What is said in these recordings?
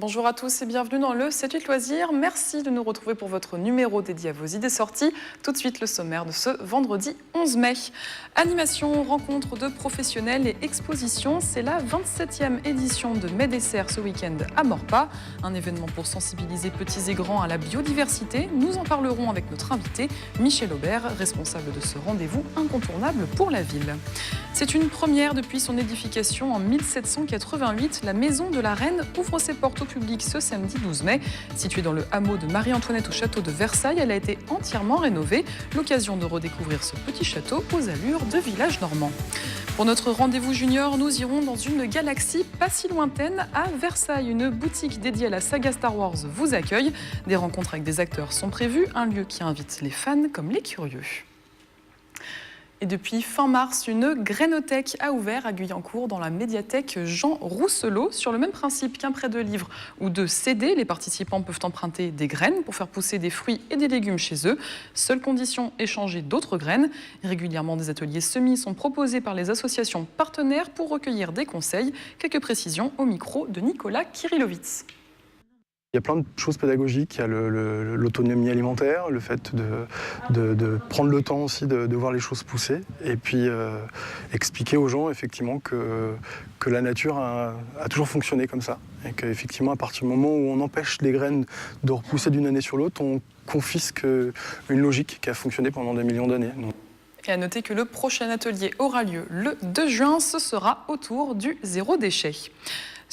Bonjour à tous et bienvenue dans le C'est Huit Loisirs. Merci de nous retrouver pour votre numéro dédié à vos idées sorties. Tout de suite, le sommaire de ce vendredi 11 mai. Animation, rencontres de professionnels et expositions. C'est la 27e édition de Mai Dessert ce week-end à Maurepas. Un événement pour sensibiliser petits et grands à la biodiversité. Nous en parlerons avec notre invité Michel Aubert, responsable de ce rendez-vous incontournable pour la ville. C'est une première depuis son édification en 1788. La Maison de la Reine ouvre ses portes au public ce samedi 12 mai. Située dans le hameau de Marie-Antoinette au château de Versailles, elle a été entièrement rénovée. L'occasion de redécouvrir ce petit château aux allures de village normand. Pour notre rendez-vous junior, nous irons dans une galaxie pas si lointaine à Versailles. Une boutique dédiée à la saga Star Wars vous accueille. Des rencontres avec des acteurs sont prévues. Un lieu qui invite les fans comme les curieux. Et depuis fin mars, une grainothèque a ouvert à Guyancourt dans la médiathèque Jean Rousselot. Sur le même principe qu'un prêt de livres ou de CD, les participants peuvent emprunter des graines pour faire pousser des fruits et des légumes chez eux. Seule condition, échanger d'autres graines. Régulièrement, des ateliers semis sont proposés par les associations partenaires pour recueillir des conseils. Quelques précisions au micro de Nicolas Kirilovitz. Il y a plein de choses pédagogiques, il y a l'autonomie alimentaire, le fait de prendre le temps aussi de voir les choses pousser et puis expliquer aux gens effectivement que la nature a toujours fonctionné comme ça et qu'effectivement à partir du moment où on empêche les graines de repousser d'une année sur l'autre, on confisque une logique qui a fonctionné pendant des millions d'années. Et à noter que le prochain atelier aura lieu le 2 juin, ce sera autour du zéro déchet.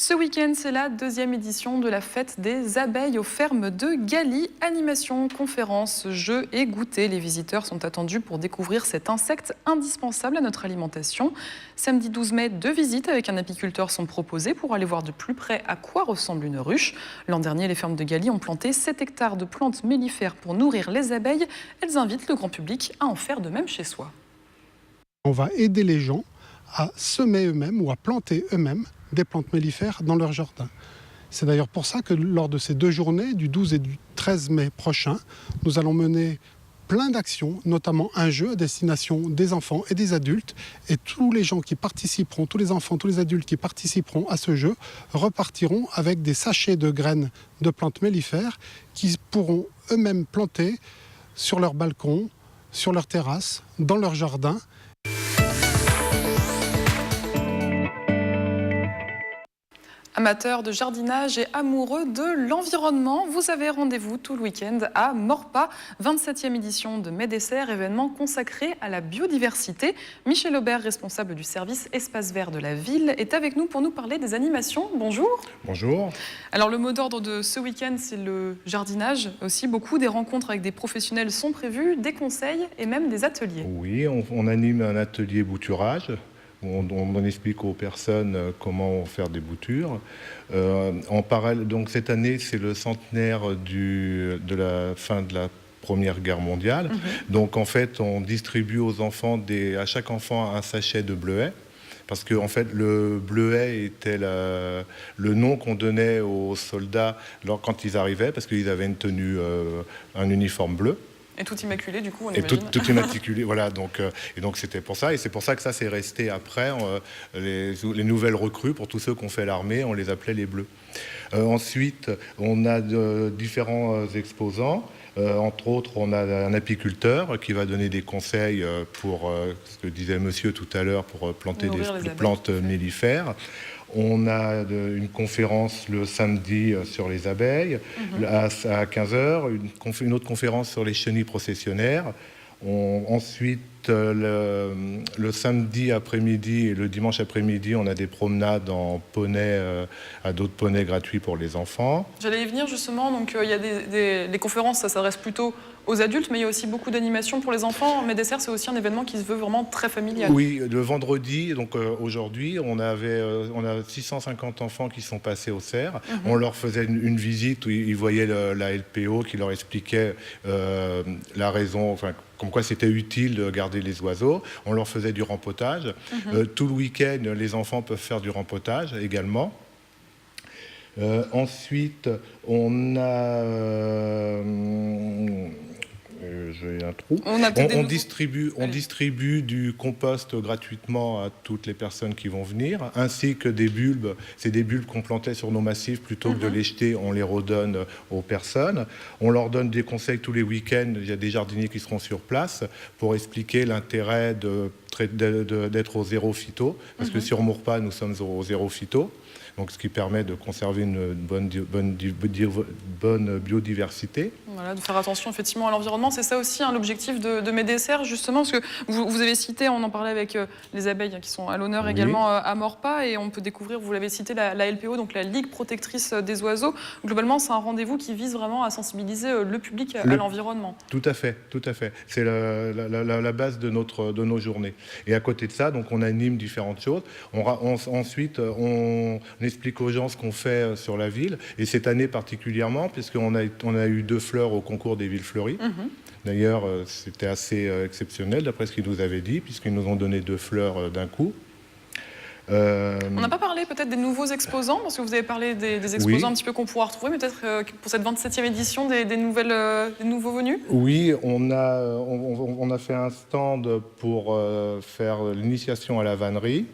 Ce week-end, c'est la deuxième édition de la fête des abeilles aux fermes de Galy. Animation, conférences, jeux et goûters. Les visiteurs sont attendus pour découvrir cet insecte indispensable à notre alimentation. Samedi 12 mai, 2 visites avec un apiculteur sont proposées pour aller voir de plus près à quoi ressemble une ruche. L'an dernier, les fermes de Galy ont planté 7 hectares de plantes mellifères pour nourrir les abeilles. Elles invitent le grand public à en faire de même chez soi. On va aider les gens à semer eux-mêmes ou à planter eux-mêmes des plantes mellifères dans leur jardin. C'est d'ailleurs pour ça que lors de ces 2 journées, du 12 et du 13 mai prochain, nous allons mener plein d'actions, notamment un jeu à destination des enfants et des adultes. Et tous les gens qui participeront, tous les enfants, tous les adultes qui participeront à ce jeu repartiront avec des sachets de graines de plantes mellifères qu'ils pourront eux-mêmes planter sur leur balcon, sur leur terrasse, dans leur jardin. Amateurs de jardinage et amoureux de l'environnement, vous avez rendez-vous tout le week-end à Maurepas, 27e édition de Mai Dessert, événement consacré à la biodiversité. Michel Aubert, responsable du service espace vert de la ville, est avec nous pour nous parler des animations. Bonjour. Bonjour. Alors le mot d'ordre de ce week-end, c'est le jardinage aussi. Beaucoup des rencontres avec des professionnels sont prévues, des conseils et même des ateliers. Oui, on anime un atelier bouturage. On explique aux personnes comment faire des boutures. En parallèle, donc cette année, c'est le centenaire de la fin de la Première Guerre mondiale. Donc en fait, on distribue aux enfants, à chaque enfant, un sachet de bleuet. Parce que en fait, le bleuet était le nom qu'on donnait aux soldats quand ils arrivaient, parce qu'ils avaient une tenue, un uniforme bleu. Et tout immaculé, du coup, on imagine. Et tout immaculé, voilà. Et donc c'était pour ça. Et c'est pour ça que ça s'est resté après. Les nouvelles recrues, pour tous ceux qui ont fait l'armée, on les appelait les Bleus. Ensuite, on a différents exposants. Entre autres, on a un apiculteur qui va donner des conseils pour, ce que disait monsieur tout à l'heure, pour planter des plantes mellifères. On a une conférence le samedi sur les abeilles, à 15h, une autre conférence sur les chenilles processionnaires. Ensuite, le samedi après-midi et le dimanche après-midi, on a des promenades en poney, à dos de poney gratuits pour les enfants. J'allais y venir justement, donc il y a les conférences, ça s'adresse plutôt aux adultes, mais il y a aussi beaucoup d'animations pour les enfants. Mai Dessert, c'est aussi un événement qui se veut vraiment très familial. Oui, le vendredi, donc aujourd'hui, on a 650 enfants qui sont passés au cerf. On leur faisait une visite où ils voyaient la LPO qui leur expliquait la raison, enfin, comme quoi c'était utile de garder les oiseaux. On leur faisait du rempotage. Tout le week-end, les enfants peuvent faire du rempotage également. Ensuite, on a... j'ai un trou. On distribue du compost gratuitement à toutes les personnes qui vont venir, ainsi que des bulbes. C'est des bulbes qu'on plantait sur nos massifs, plutôt que de les jeter, on les redonne aux personnes. On leur donne des conseils tous les week-ends. Il y a des jardiniers qui seront sur place pour expliquer l'intérêt d'être au zéro phyto, parce que sur Maurepas, nous sommes au zéro phyto. Donc, ce qui permet de conserver une bonne biodiversité. Voilà, de faire attention effectivement à l'environnement. C'est ça aussi l'objectif de Médécer, justement, parce que vous avez cité, on en parlait avec les abeilles qui sont à l'honneur également à Maurepas, et on peut découvrir, vous l'avez cité, la LPO, donc la Ligue protectrice des oiseaux. Globalement, c'est un rendez-vous qui vise vraiment à sensibiliser le public à l'environnement. Tout à fait, tout à fait. C'est la base de nos journées. Et à côté de ça, donc, on anime différentes choses. Ensuite, on explique aux gens ce qu'on fait sur la ville, et cette année particulièrement, puisqu'on a eu 2 fleurs au concours des villes fleuries. D'ailleurs, c'était assez exceptionnel, d'après ce qu'ils nous avaient dit, puisqu'ils nous ont donné 2 fleurs d'un coup. On n'a pas parlé peut-être des nouveaux exposants, parce que vous avez parlé des exposants un petit peu qu'on pourra retrouver, mais peut-être pour cette 27e édition, des nouveaux venus. Oui, on a fait un stand pour faire l'initiation à la vannerie.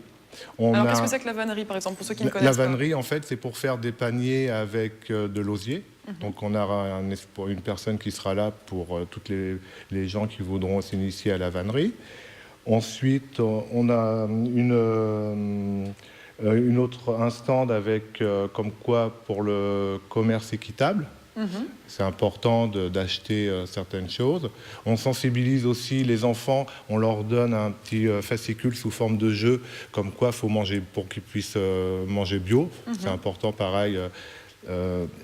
Alors, qu'est-ce que c'est que la vannerie, par exemple, pour ceux qui ne connaissent pas? La vannerie, en fait, c'est pour faire des paniers avec de l'osier. Donc, on aura une personne qui sera là pour toutes les gens qui voudront s'initier à la vannerie. Ensuite, on a un stand avec, comme quoi, pour le commerce équitable. C'est important d'acheter certaines choses. On sensibilise aussi les enfants, on leur donne un petit fascicule sous forme de jeu, comme quoi il faut manger pour qu'ils puissent manger bio. C'est important, pareil.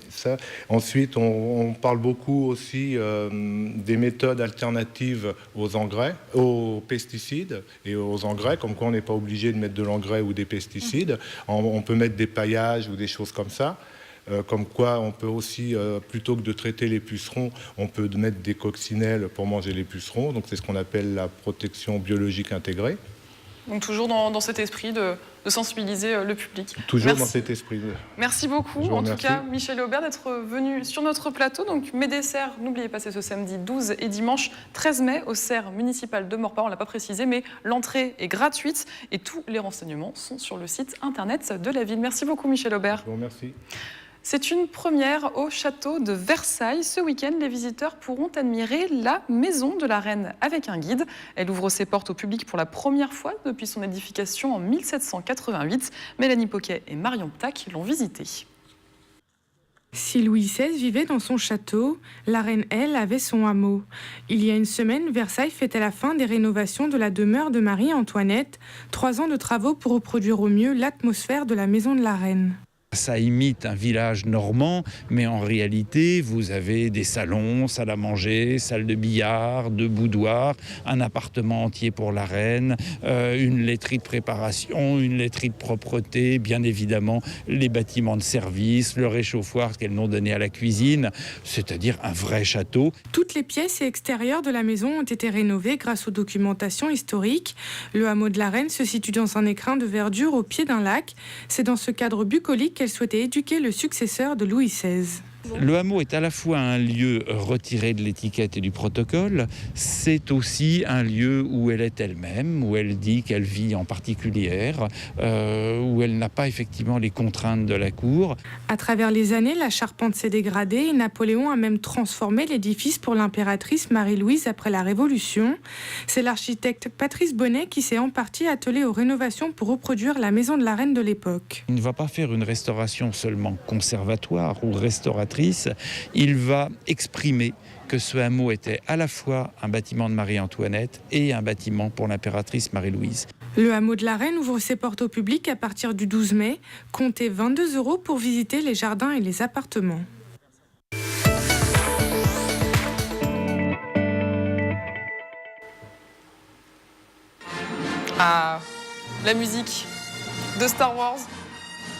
Ça. Ensuite, on parle beaucoup aussi des méthodes alternatives aux engrais, aux pesticides et aux engrais, comme quoi on n'est pas obligé de mettre de l'engrais ou des pesticides. On peut mettre des paillages ou des choses comme ça. Comme quoi on peut aussi, plutôt que de traiter les pucerons, on peut mettre des coccinelles pour manger les pucerons. Donc c'est ce qu'on appelle la protection biologique intégrée. Donc toujours dans cet esprit de sensibiliser le public. Toujours dans cet esprit. Merci beaucoup, en tout cas, Michel Aubert, d'être venu sur notre plateau. Donc Médécer, n'oubliez pas, c'est ce samedi 12 et dimanche 13 mai au cerf municipal de Maurepas. On ne l'a pas précisé, mais l'entrée est gratuite et tous les renseignements sont sur le site internet de la ville. Merci beaucoup, Michel Aubert. Je vous remercie. C'est une première au château de Versailles. Ce week-end, les visiteurs pourront admirer la maison de la reine avec un guide. Elle ouvre ses portes au public pour la première fois depuis son édification en 1788. Mélanie Poquet et Marion Ptac l'ont visitée. Si Louis XVI vivait dans son château, la reine, elle, avait son hameau. Il y a une semaine, Versailles fêtait la fin des rénovations de la demeure de Marie-Antoinette. 3 ans de travaux pour reproduire au mieux l'atmosphère de la maison de la reine. Ça imite un village normand, mais en réalité, vous avez des salons, salle à manger, salle de billard, 2 boudoirs, un appartement entier pour la reine, une laiterie de préparation, une laiterie de propreté, bien évidemment les bâtiments de service, le réchauffoir qu'elles n'ont donné à la cuisine, c'est-à-dire un vrai château. Toutes les pièces et extérieurs de la maison ont été rénovées grâce aux documentations historiques. Le hameau de la reine se situe dans un écrin de verdure au pied d'un lac. C'est dans ce cadre bucolique qu'elle souhaitait éduquer le successeur de Louis XVI. Le hameau est à la fois un lieu retiré de l'étiquette et du protocole, c'est aussi un lieu où elle est elle-même, où elle dit qu'elle vit en particulière, où elle n'a pas effectivement les contraintes de la cour. À travers les années, la charpente s'est dégradée et Napoléon a même transformé l'édifice pour l'impératrice Marie-Louise après la Révolution. C'est l'architecte Patrice Bonnet qui s'est en partie attelé aux rénovations pour reproduire la maison de la reine de l'époque. Il ne va pas faire une restauration seulement conservatoire ou restauratrice, il va exprimer que ce hameau était à la fois un bâtiment de Marie-Antoinette et un bâtiment pour l'impératrice Marie-Louise. Le hameau de la Reine ouvre ses portes au public à partir du 12 mai. Comptez 22 € pour visiter les jardins et les appartements. Ah, la musique de Star Wars.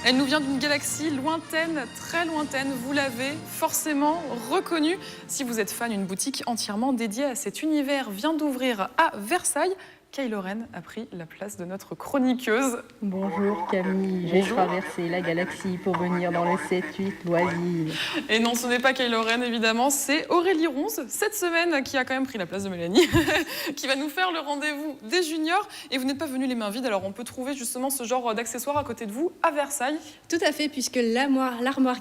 Elle nous vient d'une galaxie lointaine, très lointaine. Vous l'avez forcément reconnue. Si vous êtes fan, une boutique entièrement dédiée à cet univers vient d'ouvrir à Versailles. Kylo Ren a pris la place de notre chroniqueuse. Bonjour Camille, j'ai traversé la galaxie pour venir dans le 7-8 loisirs. Et non, ce n'est pas Kylo Ren évidemment, c'est Aurélie Ronze, cette semaine, qui a quand même pris la place de Mélanie, qui va nous faire le rendez-vous des juniors. Et vous n'êtes pas venus les mains vides, alors on peut trouver justement ce genre d'accessoires à côté de vous à Versailles. Tout à fait, puisque l'armoire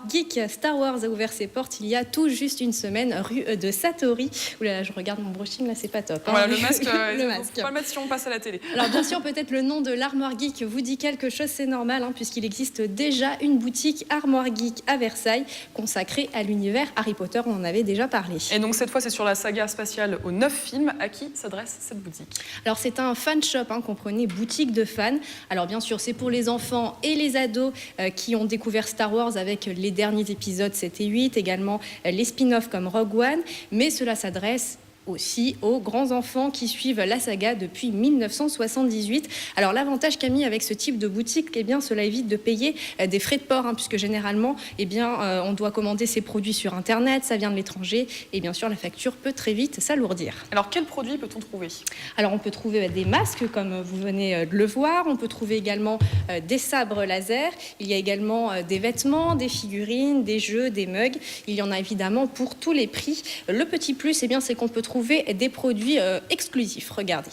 geek Star Wars a ouvert ses portes il y a tout juste une semaine, rue de Satori. Ouh là là, je regarde mon brushing, là c'est pas top. Hein. Voilà, le masque, le masque. Faut pas le mettre si on passe à la télé. Alors bien sûr, peut-être le nom de l'armoire geek vous dit quelque chose, c'est normal, hein, puisqu'il existe déjà une boutique Armoire Geek à Versailles, consacrée à l'univers Harry Potter, on en avait déjà parlé. Et donc cette fois, c'est sur la saga spatiale aux 9 films. À qui s'adresse cette boutique? Alors c'est un fan shop, hein, comprenez boutique de fans. Alors bien sûr, c'est pour les enfants et les ados qui ont découvert Star Wars avec les derniers épisodes 7 et 8, également les spin-offs comme Rogue One, mais cela s'adresse aussi aux grands enfants qui suivent la saga depuis 1978. Alors l'avantage, Camille, avec ce type de boutique, eh bien, cela évite de payer des frais de port, hein, puisque généralement, eh bien, on doit commander ses produits sur Internet, ça vient de l'étranger, et bien sûr, la facture peut très vite s'alourdir. Alors quels produits peut-on trouver? Alors on peut trouver des masques, comme vous venez de le voir, on peut trouver également des sabres laser, il y a également des vêtements, des figurines, des jeux, des mugs, il y en a évidemment pour tous les prix. Le petit plus, eh bien, c'est qu'on peut trouver des produits exclusifs. Regardez.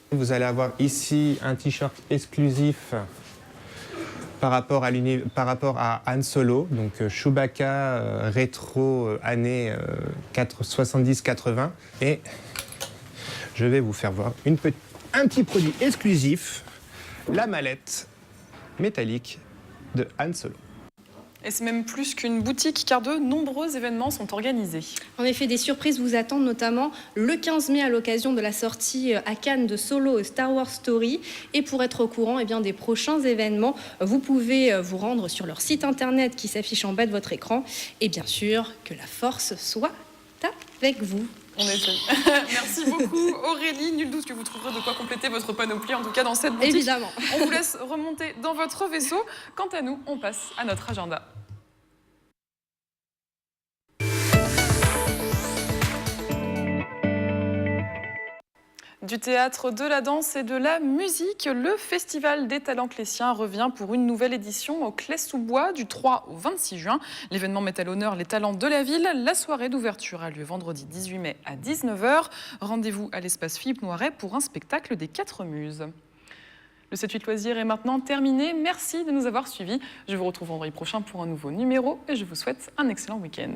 Vous allez avoir ici un t-shirt exclusif par rapport à Han Solo, donc Chewbacca rétro années 70-80. Et je vais vous faire voir un petit produit exclusif, la mallette métallique de Han Solo. Et c'est même plus qu'une boutique, car de nombreux événements sont organisés. En effet, des surprises vous attendent, notamment le 15 mai à l'occasion de la sortie à Cannes de Solo Star Wars Story. Et pour être au courant des prochains événements, vous pouvez vous rendre sur leur site internet qui s'affiche en bas de votre écran. Et bien sûr, que la force soit avec vous. En effet. Merci beaucoup Aurélie. Nul doute que vous trouverez de quoi compléter votre panoplie, en tout cas dans cette boutique. Évidemment. On vous laisse remonter dans votre vaisseau. Quant à nous, on passe à notre agenda. Du théâtre, de la danse et de la musique, le Festival des Talents Clésiens revient pour une nouvelle édition au Clès-sous-Bois du 3 au 26 juin. L'événement met à l'honneur les talents de la ville. La soirée d'ouverture a lieu vendredi 18 mai à 19h. Rendez-vous à l'espace Philippe Noiret pour un spectacle des 4 Muses. Le 7-8 Loisirs est maintenant terminé. Merci de nous avoir suivis. Je vous retrouve vendredi prochain pour un nouveau numéro et je vous souhaite un excellent week-end.